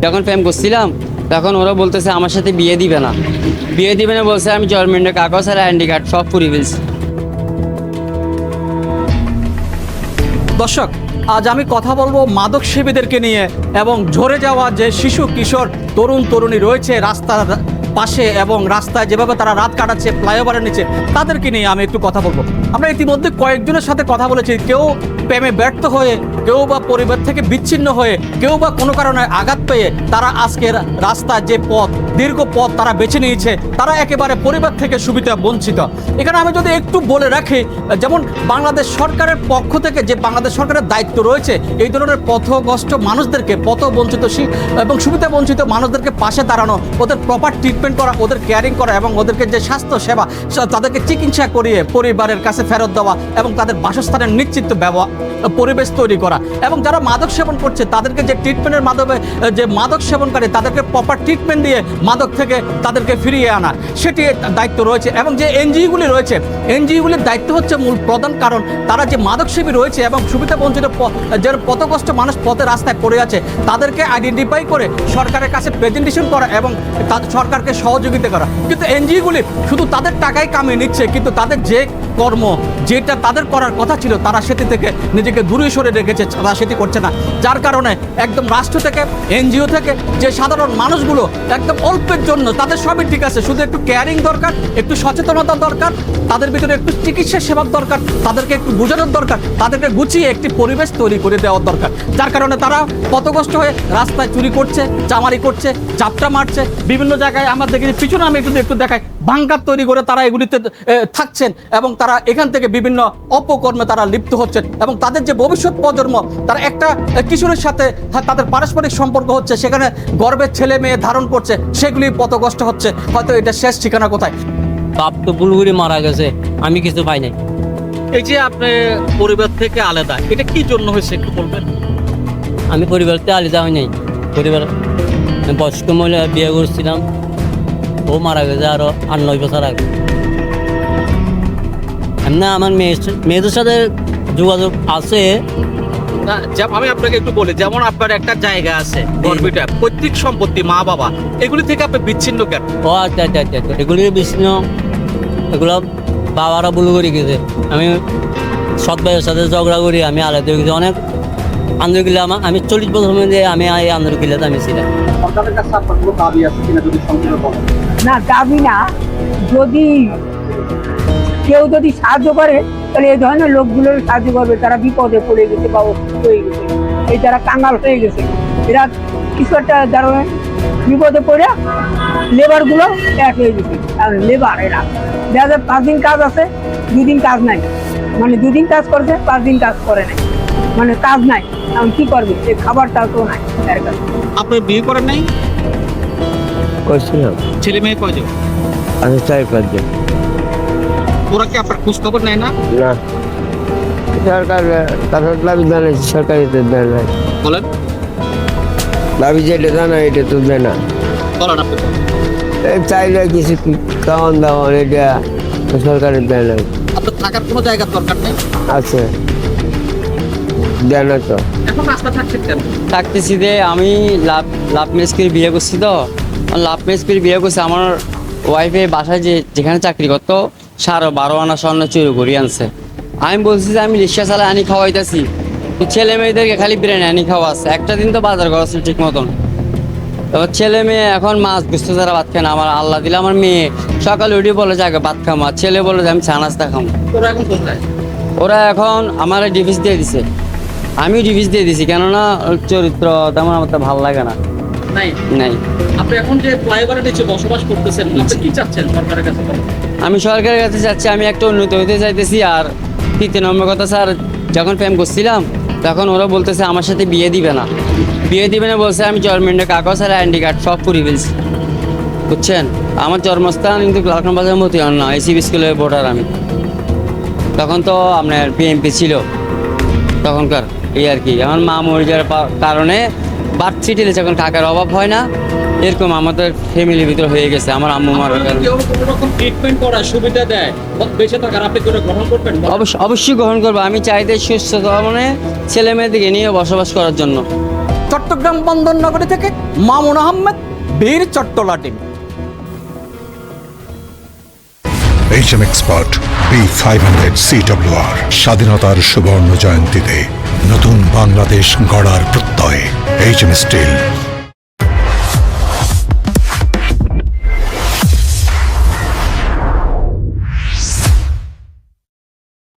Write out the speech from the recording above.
যখন প্রেম করছিলাম তখন ওরা বলতেছে আমার সাথে বিয়ে দিবে না বলছে। আমি জন্মেন্টের কাগজ আর আইডি কার্ড সব পুড়িয়ে ফেলছি। দর্শক, আজ আমি কথা বলবো মাদক সেবীদেরকে নিয়ে এবং ঝরে যাওয়া যে শিশু কিশোর তরুণ তরুণী রয়েছে রাস্তার পাশে এবং রাস্তায় যেভাবে তারা রাত কাটাচ্ছে ফ্লাইওভারের নিচে, তাদেরকে নিয়ে আমি একটু কথা বলবো। আমরা ইতিমধ্যে কয়েকজনের সাথে কথা বলেছি, কেউ প্রেমে ব্যর্থ হয়ে, কেউ বা পরিবার থেকে বিচ্ছিন্ন হয়ে, কেউ বা কোনো কারণে আঘাত পেয়ে তারা আজকের রাস্তার যে পথ, দীর্ঘ পথ তারা বেছে নিয়েছে, তারা একেবারে পরিবার থেকে সুবিধা বঞ্চিত। এখানে আমি যদি একটু বলে রাখি, যেমন বাংলাদেশ সরকারের পক্ষ থেকে যে বাংলাদেশ সরকারের দায়িত্ব রয়েছে এই ধরনের পথগ্রস্ত মানুষদেরকে, পথ বঞ্চিত এবং সুবিধা বঞ্চিত মানুষদেরকে পাশে দাঁড়ানো, ওদের প্রপার ট্রিটমেন্ট করা, ওদের কেয়ারিং করা এবং ওদেরকে যে স্বাস্থ্য সেবা তাদেরকে চিকিৎসা করিয়ে পরিবারের কাছে ফেরত দেওয়া এবং তাদের বাসস্থানের নিশ্চিত পরিবেশ তৈরি করা, এবং যারা মাদক সেবন করছে তাদেরকে যে ট্রিটমেন্টের মাধ্যমে যে মাদক সেবনকারী তাদেরকে প্রপার ট্রিটমেন্ট দিয়ে মাদক থেকে তাদেরকে ফিরিয়ে আনা, সেটি দায়িত্ব রয়েছে। এবং যে এনজিওগুলি রয়েছে, এনজিওগুলির দায়িত্ব হচ্ছে মূল প্রধান কারণ তারা যে মাদক সেবী রয়েছে এবং সুবিধা বঞ্চিত যে পথগ্রস্ত মানুষ পথে রাস্তায় পড়ে আছে তাদেরকে আইডেন্টিফাই করে সরকারের কাছে প্রেজেন্টেশন করা এবং সরকারকে সহযোগিতা করা। কিন্তু এনজিওগুলি শুধু তাদের টাকাই কামিয়ে নিচ্ছে, কিন্তু তাদের যে কর্ম যেটা তাদের করার কথা ছিল তারা সেটি থেকে নিজেকে দূরে সরে রেখেছে, তারা সেটি করছে না। যার কারণে একদম রাষ্ট্র থেকে, এনজিও থেকে যে সাধারণ মানুষগুলো একদম অল্পের জন্য তাদের সবই ঠিক আছে, শুধু একটু কেয়ারিং দরকার, একটু সচেতনতা দরকার, তাদের ভিতরে একটু চিকিৎসা সেবার দরকার, তাদেরকে একটু বোঝানোর দরকার, তাদেরকে গুছিয়ে একটি পরিবেশ তৈরি করে দেওয়ার দরকার। যার কারণে তারা পথগ্রস্ত হয়ে রাস্তায় চুরি করছে, চামারি করছে, চাপটা মারছে, বিভিন্ন জায়গায় আমরা দেখি পিছনে আমি একটু দেখাই ভাঙ্গার তৈরি করে তারা এগুলিতে থাকছেন এবং তারা এখান থেকে বিভিন্ন অপকর্মে তারা লিপ্ত হচ্ছেন এবং তাদের যে ভবিষ্যৎ প্রজন্ম তারা একটা কিশোরের সাথে তাদের পারস্পরিক সম্পর্ক হচ্ছে, সেখানে গর্বের ছেলে মেয়ে ধারণ করছে, সেগুলি পথগ্রস্ত হচ্ছে। হয়তো এটা শেষ ঠিকানা কোথায়? বাপ তো বুলগুড়ি মারা গেছে, আমি কিছু পাই নাই। এই যে আপনি পরিবার থেকে আলাদা, এটা কি জন্য হয়েছে একটু বলবেন? আমি পরিবার থেকে আলাদা হই নাই। পরিবার বয়স্ক মহিলা বিয়ে করছিলাম, ও মারা গেছে আরো 8-9 বছর আগে। এমনি আমার মেয়েদের সাথে যোগাযোগ আছে। আমি আপনাকে একটু বলি, যেমন আপনার একটা জায়গা আছে গর্বিটা, পৈতৃক সম্পত্তি, মা বাবা, এগুলি থেকে আপনি বিচ্ছিন্ন কেন? ও আচ্ছা, এগুলি বিচ্ছিন্ন, এগুলো বাবারা ভুল করে গেছে। আমি সৎ ভাইয়ের সাথে ঝগড়া করি, আমি আলাদা হয়ে গেছি। অনেক আন্দোলন গেলে আমি 40 বছর মধ্যে আমি এই আন্দোলন গেলে আমি ছিলাম। না, দাবি না, যদি কেউ যদি সাহায্য করে তাহলে এই ধরনের লোকগুলোর সাহায্য করবে। তারা বিপদে পড়ে গেছে বা অসুস্থ হয়ে গেছে, এই যারা কাঙ্গাল হয়ে গেছে, এরা কিছু একটা যারা বিপদে পড়ে লেবারগুলো এক হয়ে গেছে। আর লেবার এরা দেখা যায় 5 দিন কাজ আছে, 2 দিন কাজ নাই, মানে 2 দিন কাজ করছে, 5 দিন কাজ করে নাই, মানে কাজ নাই। এখন কি করবে? এই খাবারটাও তো নাই এর কাছে। আপনি বিয়ে করেন নাই? করছিলাম। ছেলে মেয়ে কয়জন? আমি 4-5 জন। ওরা কি আপনার খোঁজ খবর নেয় না? না, সরকার তারপর দাবি জানাইছে, সরকারিতে দেয় না। বলেন, দাবি যেটা জানা এটা তো দেয় না। বলেন আপনি। এই চাইলে কিছু খাওয়ান দাওয়ান এটা সরকারের দেয় না। আপনার থাকার কোনো জায়গার দরকার নেই? আছে, দেয় না তো। এখন রাস্তা থাকছেন কেন? থাকতেছি যে আমি লাভ ম্যারেজ করে বিয়ে করছি, তো লাভ ম্যারেজ করে বিয়ে করছি। আমার ওয়াইফে বাসায় যেখানে চাকরি করতো 12.5 আনা স্বর্ণ চুরি করে আনছে। আমি বলছি যে আমি রিক্সা চালাই আনি খাওয়াইতেছি, ছেলে মেয়েদেরকে খালি বিরিয়ানি আনি খাওয়াচ্ছে। একটা দিন তো বাজার করাচ্ছে ঠিক মতন। এবার ছেলে মেয়ে এখন মাছ গুছতে যারা ভাত খায় না, আমার আল্লাহ দিলে আমার মেয়ে সকালে উঠে বলে যে আগে ভাত খামো, আর ছেলে বলে যে আমি চা নাস্তা খামো। ওরা এখন কোথায়? ওরা এখন আমার ডিভিস দিয়ে দিছে, আমিও ডিভিস দিয়ে দিছি, কেননা চরিত্র তেমন আমার তো ভালো লাগে না। নাই। আপনি এখন যে ফ্লাইওভারের নিচে বসবাস করতেছেন, আপনি কি চাচ্ছেন সরকারের কাছে? আমি সরকারের কাছে চাচ্ছি আমি একটা উন্নত হতে চাইতেছি। আর 3 নম্বর কথা, স্যার যখন প্রেম করছিলাম তখন ওরা বলতেছে আমার সাথে বিয়ে দিবে না বলছে। আমি জন্মেন্টের কাগজ আর আইডি কার্ড সব পুড়িয়ে ফেলছি, বুঝছেন। আমার জন্মস্থান কিন্তু লালখান বাজার মতিহার না, এসিবি স্কুলের ভোটার আমি। তখন তো আপনার বিএনপি ছিল তখনকার, এই আর কি। আমার মা মরে যাওয়ার কারণে বার্থ সিটিতে এখন টাকার অভাব হয় না, এরকম আমাদের ফ্যামিলির ভিতরে হয়ে গেছে। আমার আম্মু মারা গেল। কেউ কোনো রকম ট্রিটমেন্ট করার সুবিধা দেয়, বেঁচে থাকার, আপনি করে গ্রহণ করবেন? অবশ্যই গ্রহণ করবো। আমি চাইতে সুস্থ মানে ছেলে মেয়েদিকে নিয়ে বসবাস করার জন্য। চট্টগ্রাম বন্দর নগরী থেকে মামুন আহমেদ, বীর Chattala team. HM Expert B500 CWR স্বাধীনতার সুবর্ণ জয়ন্তীতে নতুন বাংলাদেশ গড়ার প্রত্যয়। HM Steel